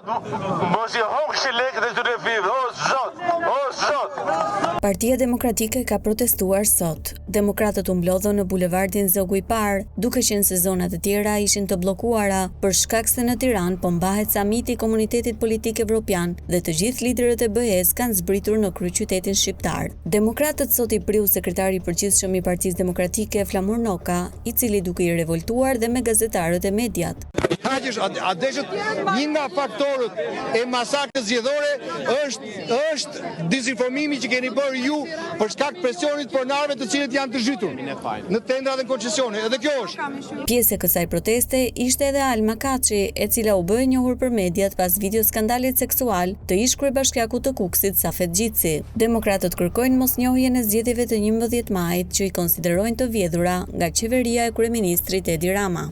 Mos i hoqshi lekët e këtyre fëmijëve, o zot, o zot. Partia Demokratike ka protestuar sot. Demokratët u mblodhën në bulevardin Zogu i Parë, duke qenë se zonat e tjera ishin të bllokuara për shkak se në Tiranë po mbahet samiti i Komunitetit Politik Evropian dhe të gjithë liderët e BE-s kanë zbritur në kryeqytetin shqiptar. Demokratët sot i priu sekretari i përgjithshëm i Partisë Demokratike Flamur Noka, i cili duke i revoltuar dhe me gazetarët e mediat. Një nga faktorët e masakrës zgjedhore është dizinformimi që keni bërë ju për shkak presionit pronarëve të cilët janë të zhytur në tendra dhe koncesione. Edhe kjo është. Pjesë e kësaj proteste ishte edhe Alma Kaçi, e cila u bë e njohur për mediat pas video skandalit seksual të ish kryebashkiakut të Kukësit Safet Gjitsi. Demokratët kërkojnë mosnjohjen e zgjedhjeve të 11 majit që i konsiderojnë të vjedhura nga qeveria e kryeministrit Edi Rama.